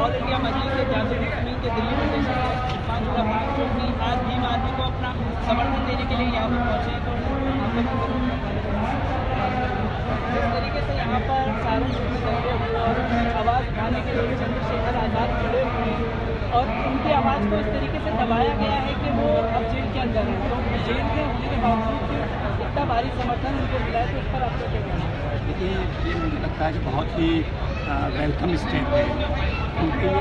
All India मजलिस इत्तेहादुल मुस्लिमीन के दिल्ली प्रदेश के इरफान फारूक जो कि आज भीम आर्मी को अपना समर्थन देने के लिए यहाँ पर पहुँचे। तो जिस तरीके से यहाँ पर सहारनपुर में दंगे हुए और आवाज़ उठाने के लिए चंद्रशेखर आज़ाद खड़े हुए हैं और उनकी आवाज़ को इस तरीके से दबाया गया है कि वो अब जेल के अंदर हैं। तो जेल में होने के बावजूद इतना भारी समर्थन उनको मिला है, तो उस पर आपको क्या कहना है? देखिए, ये मुझे लगता है कि बहुत ही वेलकम स्टेप है, क्योंकि ये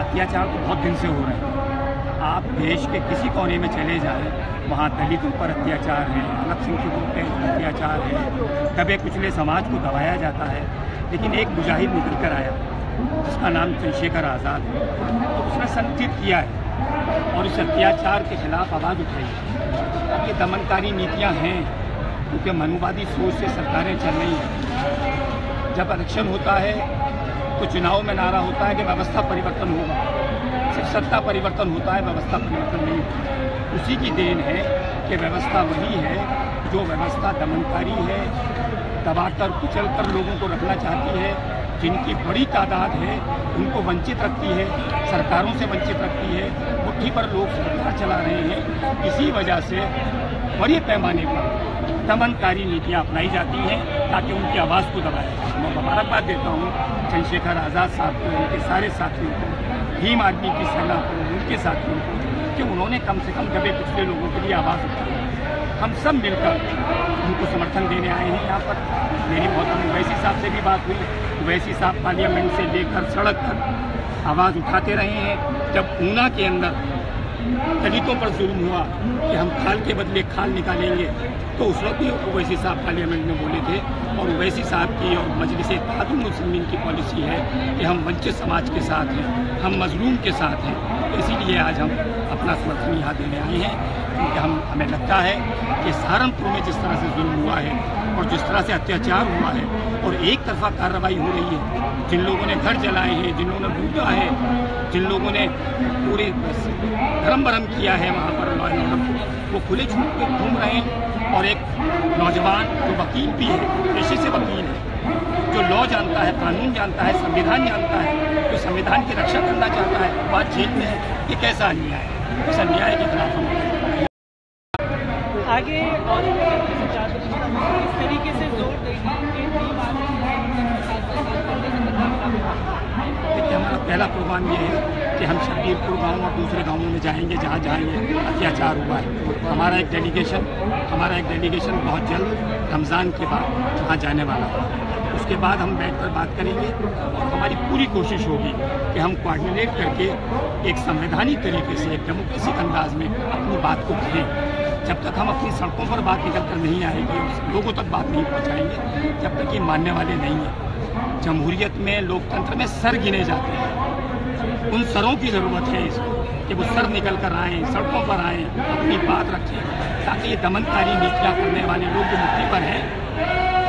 अत्याचार तो बहुत दिन से हो रहे हैं। आप देश के किसी कोने में चले जाएं, वहाँ दलितों पर अत्याचार है, अल्पसंख्यकों पर अत्याचार है, दबे कुचले समाज को दबाया जाता है। लेकिन एक मुजाहिद निकल कर आया जिसका नाम चंद्रशेखर आज़ाद है, तो उसने संगठित किया है और इस अत्याचार के खिलाफ आवाज़ उठाई है। अब ये दमनकारी नीतियाँ हैं क्योंकि मनुवादी सोच से सरकारें चल रही हैं। जब इलेक्शन होता है तो चुनाव में नारा होता है कि व्यवस्था परिवर्तन होगा, सिर्फ सत्ता परिवर्तन होता है, व्यवस्था परिवर्तन नहीं होता। उसी की देन है कि व्यवस्था वही है जो व्यवस्था दमनकारी है, दबाकर कुचलकर लोगों को रखना चाहती है, जिनकी बड़ी तादाद है उनको वंचित रखती है, सरकारों से वंचित रखती है, मुट्ठी पर लोग सरकार चला रहे हैं। इसी वजह से बड़े पैमाने पर दमनकारी नीतियाँ अपनाई जाती हैं ताकि उनकी आवाज़ को दबाया जाए। मैं मुबारकबाद देता हूँ चंद्रशेखर आज़ाद साहब को, उनके सारे साथियों को, भीम आर्मी की सेना को, उनके साथियों को, कि उन्होंने कम से कम दबे पिछले लोगों के लिए आवाज़ उठाई। हम सब मिलकर उनको समर्थन देने आए हैं यहाँ पर। मेरी बहुत ओवैसी साहब से भी बात हुई, ओवैसी साहब पार्लियामेंट से लेकर सड़क तक आवाज़ उठाते रहे हैं। जब ऊना के अंदर दलितों पर जुल्म हुआ कि हम खाल के बदले खाल निकालेंगे, तो उस वक्त भी ओवैसी साहब पार्लियामेंट में बोले थे। और ओवैसी साहब की और मजलिस इत्तेहादुल मुस्लिमीन की पॉलिसी है कि हम वंचित समाज के साथ हैं, हम मजलूम के साथ हैं। तो इसीलिए आज हम अपना समर्थन यहाँ देने आए हैं, क्योंकि हमें लगता है कि सहारनपुर में जिस तरह से जुल्म हुआ है और जिस तरह से अत्याचार हुआ है और एक तरफा कार्रवाई हो रही है, जिन लोगों ने घर जलाए हैं, जिन लोगों ने लूटा है, जिन लोगों ने पूरे धर्म भरम किया है वहाँ पर लॉ एंड ऑर्डर को, वो खुले छूट के घूम रहे हैं। और एक नौजवान जो वकील भी है, पेशे से वकील है, जो लॉ जानता है, कानून जानता है, संविधान जानता है, जो संविधान की रक्षा करना चाहता है, बात जेल में है। ये कैसा अन्याय है? इस अन्याय के खिलाफ हम आगे और इस तरीके से जोर देगी कि भीम आर्मी देखिए, हमारा पहला प्रोग्राम ये है कि हम शब्बीरपुर गांव और दूसरे गांवों में जाएंगे जहां जहां ये अत्याचार हुआ है। हमारा एक डेलीगेशन बहुत जल्द रमज़ान के बाद वहां जाने वाला है। उसके बाद हम बैठकर बात करेंगे और हमारी पूरी कोशिश होगी कि हम कोऑर्डिनेट करके एक संवैधानिक तरीके से, एक डेमोक्रेटिक अंदाज में अपनी बात को कहें। जब तक हम अपनी सड़कों पर बात निकल कर नहीं आएगी, लोगों तक बात नहीं पहुंचाएंगे, जब तक ये मानने वाले नहीं हैं। जमहूरियत में, लोकतंत्र में सर गिने जाते हैं। उन सरों की ज़रूरत है इसको कि वो सर निकल कर आएँ, सड़कों पर आएँ, अपनी बात रखें, ताकि ये दमनकारी नीतियाँ करने वाले लोग जो मुट्ठी पर हैं,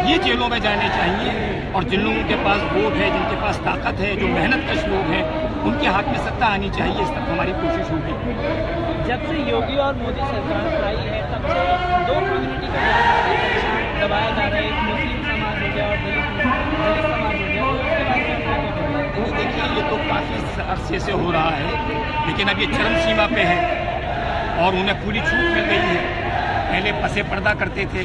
ये जेलों में जाने चाहिए। और जिन लोगों के पास वोट है, जिनके पास ताकत है, जो मेहनतकश लोग हैं, उनके हाथ में सत्ता आनी चाहिए। इस तरफ हमारी कोशिश होगी। जब से योगी और मोदी सरकार आई है, तब से दो कम्युनिटी का दबाया जा रहा है, एक मुस्लिम समाज हो गया और दलित समाज हो गया। उसके बारे में देखिए, ये तो काफ़ी अरसे से हो रहा है, लेकिन अब ये चरम सीमा पे है और उन्हें पूरी छूट मिल गई है। पहले पसे पर्दा करते थे,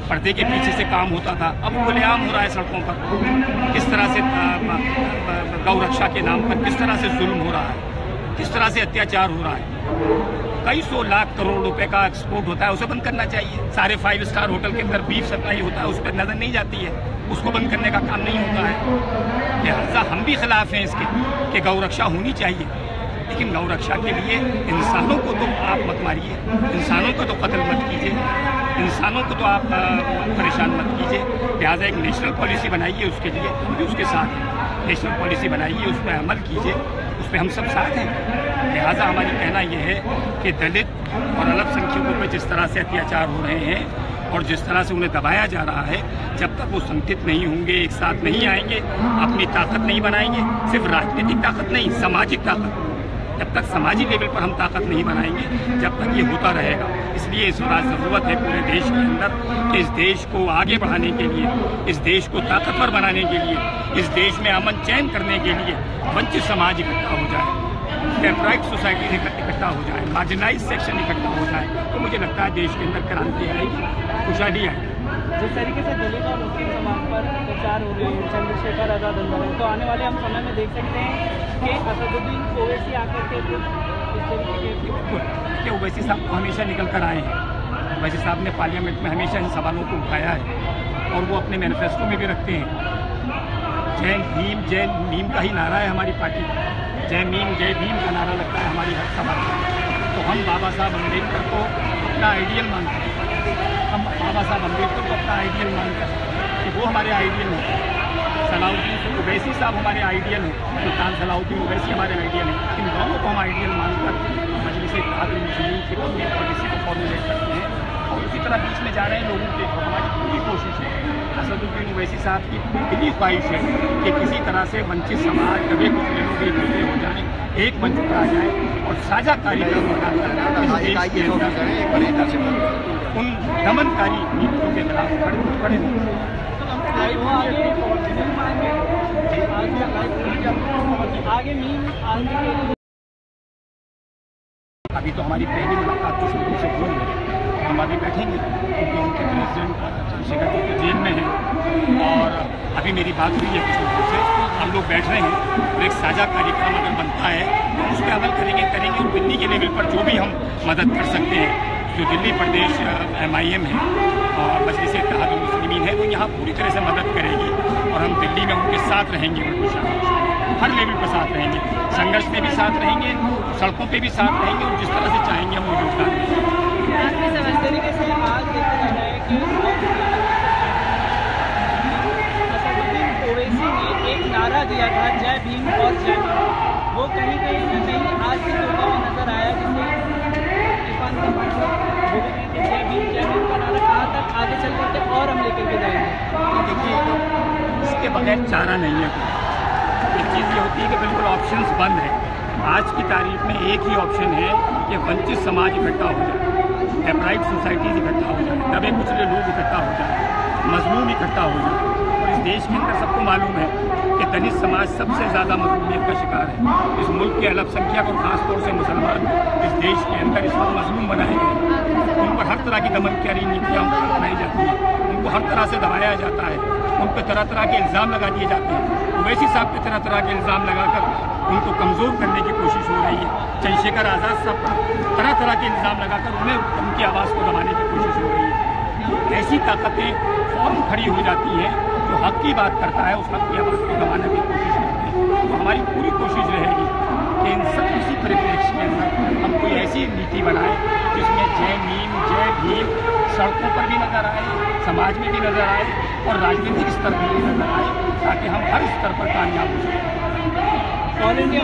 पर्दे के पीछे से काम होता था, अब खुलेआम हो रहा है सड़कों पर। किस तरह से गौ रक्षा के नाम पर किस तरह से जुल्म हो रहा है, किस तरह से अत्याचार हो रहा है। कई सौ लाख करोड़ रुपए का एक्सपोर्ट होता है, उसे बंद करना चाहिए। सारे 5 स्टार होटल के अंदर बीफ सप्लाई होता है, उस पर नजर नहीं जाती है, उसको बंद करने का काम नहीं होता है। लिहाजा हम भी खिलाफ हैं इसके कि गौ रक्षा होनी चाहिए, लेकिन गौ रक्षा के लिए इंसानों को तो आप मत मारिए, इंसानों को तो कत्ल मत कीजिए, इंसानों को तो आप परेशान मत कीजिए। लिहाजा एक नेशनल पॉलिसी बनाइए उसके लिए, हम भी उसके साथ हैं। नेशनल पॉलिसी बनाइए, उस पर अमल कीजिए, उस पर हम सब साथ हैं। लिहाजा हमारी कहना यह है कि दलित और अल्पसंख्यकों पर जिस तरह से अत्याचार हो रहे हैं और जिस तरह से उन्हें दबाया जा रहा है, जब तक वो संगठित नहीं होंगे, एक साथ नहीं आएंगे, अपनी ताकत नहीं बनाएंगे, सिर्फ राजनीतिक ताकत नहीं, सामाजिक ताकत, जब तक समाजी लेवल पर हम ताकत नहीं बनाएंगे, जब तक ये होता रहेगा। इसलिए इस बात ज़रूरत है पूरे देश के अंदर कि इस देश को आगे बढ़ाने के लिए, इस देश को ताकतवर बनाने के लिए, इस देश में अमन चैन करने के लिए वंचित समाज इकट्ठा हो जाए, डेप्राइव्ड सोसाइटी इकट्ठा हो जाए, मार्जिनाइज सेक्शन इकट्ठा हो जाए, तो मुझे लगता है देश के अंदर क्रांति आएगी, खुशहाली आएगी। जिस तरीके से दलित और मुस्लिम समाज पर प्रचार हो रहे हैं, चंद्रशेखर आज़ाद आंदोलन, तो आने वाले हम समय में देख सकते हैं कि असदुद्दीन ओवैसी आकर के कुछ इस तरीके के ओवैसी साहब तो हमेशा निकल कर आए हैं। ओवैसी साहब ने पार्लियामेंट में हमेशा इन सवालों को उठाया है और वो अपने मैनिफेस्टो में भी रखते हैं। जय भीम का ही नारा है हमारी पार्टी, जय भीम का नारा लगता है हमारी हर सभा में। तो हम बाबा साहब अम्बेडकर को अपना आइडियल मानते हैं, हम बाबा साहब अम्बेडकर को अपना आइडियल मानते हैं कि वो हमारे आइडियल हैं। सलाउद्दीन ओवैसी साहब हमारे आइडियल हैं, सुल्तान सलाउद्दीन ओवैसी हमारे आइडियल हैं। इन दोनों को हम आइडियल मानकर मजलिस इत्तेहादुल मुस्लिमीन की अपनी पॉलिसी को फॉर्मुलेट करते हैं और उसी तरह बीच में जा रहे हैं लोगों के। हमारी पूरी कोशिश है, असदुद्दीन ओवैसी साहब की पूरी ख्वाहिश है कि किसी तरह से वंचित समाज, दबे कुचले लोग इकट्ठे हो जाएं, एक मंच पर आ जाए और साझा कार्यक्रम बनाकर उन दमनकारी नीतियों के खिलाफ खड़े अभी तो हमारी पहली मुलाकात तो शुरू से हुई है। हम अभी बैठेंगे क्योंकि उनके प्रेसिडेंट चंद्रशेखर जी के जेल में हैं और अभी मेरी बात हुई है कुछ लोगों से, हम लोग बैठ रहे हैं और एक साझा कार्यक्रम अगर बनता है तो उस पर अमल करेंगे और दिल्ली के लेवल पर जो भी हम मदद कर सकते हैं, जो दिल्ली प्रदेश MIM है और मजलिस इत्तेहादुल मुस्लिमीन है, वो यहाँ पूरी तरह से मदद करेगी और हम दिल्ली में उनके साथ रहेंगे, उनको हर लेवल पर साथ रहेंगे, संघर्ष में भी साथ रहेंगे, सड़कों पे भी साथ रहेंगे और जिस तरह से चाहेंगे हम वो योगदान देंगे। इस तरीके से आज देखा जा रहा है कि असदुद्दीन ओवैसी ने एक नारा दिया था जय भीम और जय भीम, वो कहीं न कहीं आज से लोगों में नजर आया, जिससे इरफान का बोल रहे थे जय भीम का नारा कहाँ तक आगे चल करके और हम लेकर के जाएंगे। देखिए, इसके बगैर चारा नहीं है। एक चीज़ ये होती है कि बिल्कुल ऑप्शंस बंद है। आज की तारीख में एक ही ऑप्शन है कि वंचित समाज इकट्ठा हो जाए, डेप्राइव्ड सोसाइटीज़ इकट्ठा हो जाए, दबे कुचले लोग इकट्ठा हो जाए, मजलूम इकट्ठा हो जाए। और इस देश के अंदर सबको मालूम है कि दलित समाज सबसे ज़्यादा मजलूमियत का शिकार है। इस मुल्क के अल्पसंख्यक और ख़ासतौर से मुसलमान इस देश के अंदर इस वक्त मजलूम बनाए गए हैं। उन पर हर तरह की दमनकारी नीतियाँ अपनाई जाती हैं, उनको हर तरह से दबाया जाता है, उन पर तरह तरह के इल्ज़ाम लगा दिए जाते हैं। ओवैसी साहब पे तरह तरह के इल्ज़ाम लगाकर उनको कमज़ोर करने की कोशिश हो रही है। चंद्रशेखर आज़ाद साहब पर तरह तरह के इल्ज़ाम लगाकर उन्हें उनकी आवाज़ को दबाने की कोशिश हो रही है। ऐसी ताकतें फौरन खड़ी हो जाती हैं, जो हक़ की बात करता है उस हक़ की आवाज़ को दबाने की कोशिश करते हैं। तो हमारी पूरी कोशिश रहेगी कि इन सब इसी परिप्रेक्ष्य के अंदर हम कोई ऐसी नीति बनाएं जिसमें जय भीम सड़कों पर भी नजर आए, समाज में भी नजर आए और राजनीतिक स्तर पर भी नजर आए, ताकि हम हर स्तर पर कामयाब हो सकें। All India